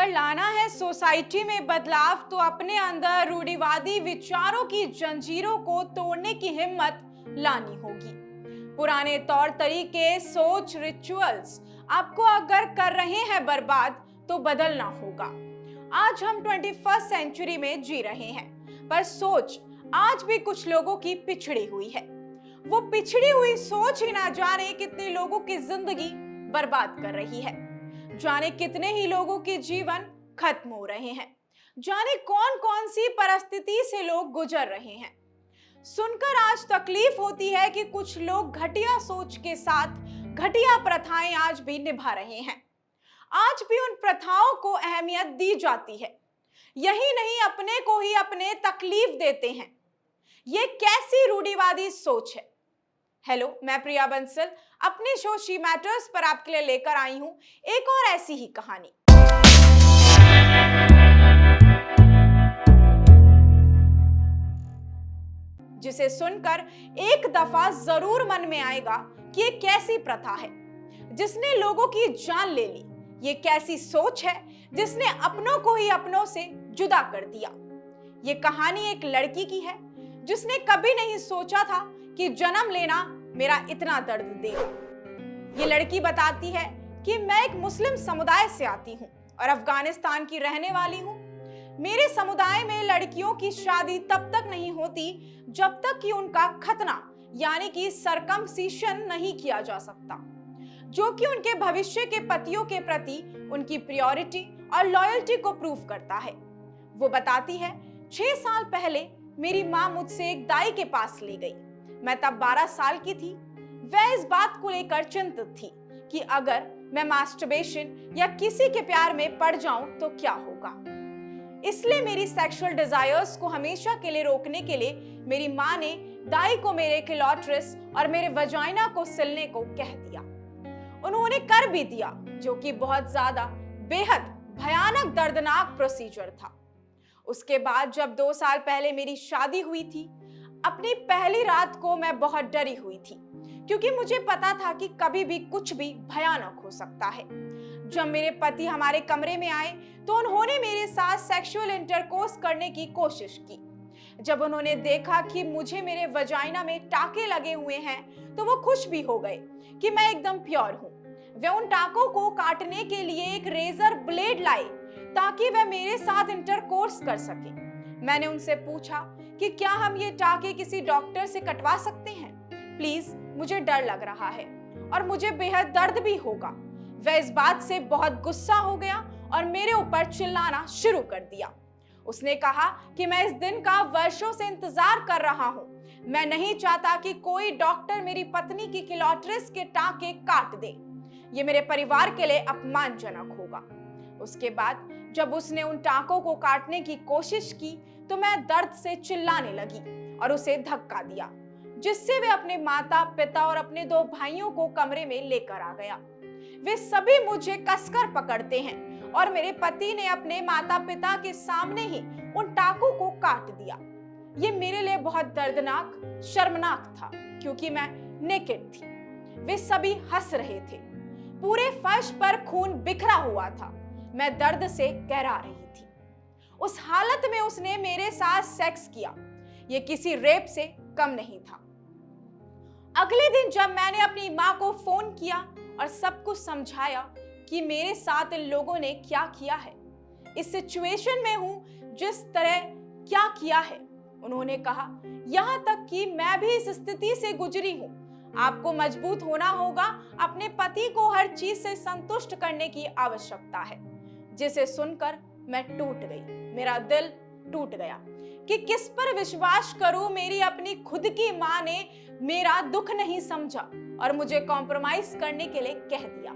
अगर लाना है सोसाइटी में बदलाव तो अपने अंदर रूढ़िवादी विचारों की जंजीरों को तोड़ने की हिम्मत लानी होगी। पुराने तौर तरीके, सोच, रिचुअल्स आपको अगर कर रहे हैं बर्बाद तो बदलना होगा। आज हम 21st सेंचुरी में जी रहे हैं, पर सोच आज भी कुछ लोगों की पिछड़ी हुई है। वो पिछड़ी हुई सोच ही ना जाने कितने लोगों की जिंदगी बर्बाद कर रही है, जाने कितने ही लोगों के जीवन खत्म हो रहे हैं, जाने कौन कौन सी परिस्थिति से लोग गुजर रहे हैं। सुनकर आज तकलीफ होती है कि कुछ लोग घटिया सोच के साथ घटिया प्रथाएं आज भी निभा रहे हैं। आज भी उन प्रथाओं को अहमियत दी जाती है, यही नहीं अपने को ही अपने तकलीफ देते हैं। ये कैसी रूढ़िवादी सोच है। हेलो, मैं प्रिया बंसल अपने शो शी मैटर्स पर आपके लिए लेकर आई हूं एक और ऐसी ही कहानी। जिसे सुनकर एक दफा जरूर मन में आएगा कि ये कैसी प्रथा है जिसने लोगों की जान ले ली। ये कैसी सोच है जिसने अपनों को ही अपनों से जुदा कर दिया। ये कहानी एक लड़की की है जिसने कभी नहीं सोचा था कि जन्म लेना मेरा इतना दर्द देगा। ये लड़की बताती है कि मैं एक मुस्लिम समुदाय से आती हूँ और अफगानिस्तान की रहने वाली हूँ। मेरे समुदाय में लड़कियों की शादी तब तक नहीं होती जब तक कि उनका खतना यानी कि सरकमसिशन नहीं किया जा सकता, जो कि उनके भविष्य के पतियों के प्रति उनकी प्रायोरिटी और लॉयल्टी को प्रूव करता है। वो बताती है, 6 साल पहले मेरी माँ मुझसे एक दाई के पास ले गई। मैं तब 12 साल की थी। वह इस बात को लेकर चिंतित थी कि अगर मैं मास्टरबेशन या किसी के प्यार में पड़ जाऊं तो क्या होगा। इसलिए मेरी सेक्सुअल डिजायर्स को हमेशा के लिए रोकने के लिए मेरी माँ ने दाई को मेरे क्लिटोरिस और मेरे वजाइना को सिलने को कह दिया। उन्होंने कर भी दिया, जो कि बहुत ज्यादा बेहद भयानक दर्दनाक प्रोसीजर था। उसके बाद जब 2 साल पहले मेरी शादी हुई थी, अपनी पहली रात को मैं बहुत डरी हुई थी, क्योंकि मुझे पता था कि कभी भी कुछ भी भयानक हो सकता है। जब मेरे पति हमारे कमरे में आए तो उन्होंने मेरे साथ सेक्सुअल इंटरकोर्स करने की कोशिश की। जब उन्होंने देखा कि मुझे मेरे वजाइना में टाके लगे हुए हैं तो वो खुश भी हो गए कि मैं एकदम प्योर हूँ। वे उन टाकों को काटने के लिए एक रेजर ब्लेड लाए ताकि वह मेरे साथ इंटरकोर्स कर सके। मैंने उनसे पूछा कि क्या हम ये टाके किसी डॉक्टर से कटवा सकते हैं? प्लीज, मुझे डर लग रहा है और मुझे बेहद दर्द भी होगा। वह इस बात से बहुत गुस्सा हो गया और मेरे ऊपर चिल्लाना शुरू कर दिया। उसने कहा कि मैं इस दिन का वर्षों से इंतजार कर रहा हूँ। मैं नहीं चाहता कि कोई डॉक्टर मेरी पत्नी की क्लिटोरिस के टाके काट दे। ये मेरे परिवार के लिए अपमानजनक होगा। उसके बाद जब उसने उन टाकों को काटने की कोशिश की तो मैं दर्द से चिल्लाने लगी और उसे धक्का दिया, जिससे वे अपने माता पिता और अपने 2 भाइयों को कमरे में लेकर आ गया। वे सभी मुझे कसकर पकड़ते हैं और मेरे पति ने अपने माता पिता के सामने ही उन टाकों को काट दिया। ये मेरे लिए बहुत दर्दनाक, शर्मनाक था, क्योंकि मैं नेकेड थी। वे सभी हंस रहे थे। पूरे फर्श पर खून बिखरा हुआ था। मैं दर्द से कहरा रही थी। उस हालत में उसने मेरे साथ सेक्स किया। ये किसी रेप से कम नहीं था। अगले दिन जब मैंने अपनी माँ को फोन किया और सब कुछ समझाया कि मेरे साथ इन लोगों ने क्या किया है, इस सिचुएशन में हूं जिस तरह क्या किया है, उन्होंने कहा, यहां तक कि मैं भी इस स्थिति से गुजरी हूं। आपको मजबूत होना होगा। अपने पति को हर चीज से संतुष्ट करने की आवश्यकता है। जिसे सुनकर मैं टूट गई। मेरा दिल टूट गया कि किस पर विश्वास करूं। मेरी अपनी खुद की मां ने मेरा दुख नहीं समझा और मुझे कॉम्प्रोमाइज करने के लिए कह दिया।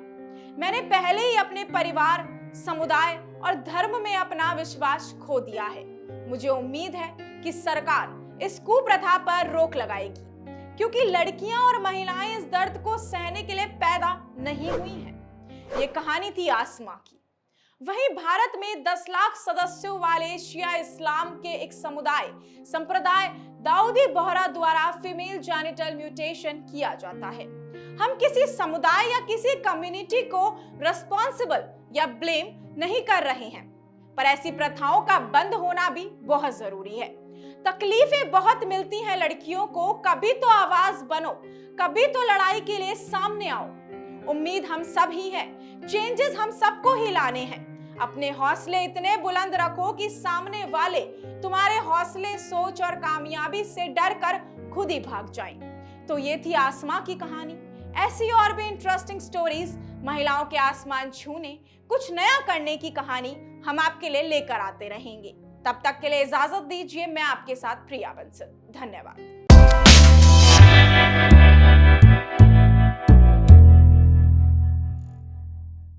मैंने पहले ही अपने परिवार, समुदाय और धर्म में अपना विश्वास खो दिया है। मुझे उम्मीद है कि सरकार इस कुप्रथा पर रोक लगाएगी, क्योंकि लड़कियां और महिलाएं इस दर्द को सहने के लिए पैदा नहीं हुई हैं। ये कहानी थी आसमा की। वहीं भारत में 10 लाख सदस्यों वाले शिया इस्लाम के एक संप्रदाय दाऊदी बोहरा द्वारा फीमेल जेनिटल म्यूटेशन किया जाता है। हम किसी समुदाय या किसी कम्युनिटी को रिस्पॉन्सिबल या ब्लेम नहीं कर रहे हैं, पर ऐसी प्रथाओं का बंद होना भी बहुत जरूरी है। तकलीफें बहुत मिलती हैं लड़कियों को, कभी तो आवाज बनो, कभी तो लड़ाई के लिए सामने आओ। उम्मीद हम सब ही है, चेंजेस हम सबको ही लाने हैं। अपने हौसले इतने बुलंद रखो कि सामने वाले तुम्हारे हौसले, सोच और कामयाबी से डर कर खुद ही भाग जाएं। तो ये थी आसमां की कहानी। ऐसी और भी इंटरेस्टिंग स्टोरीज, महिलाओं के आसमान छूने, कुछ नया करने की कहानी हम आपके लिए लेकर आते रहेंगे। तब तक के लिए इजाजत दीजिए। मैं आपके साथ प्रिया बंसल। धन्यवाद।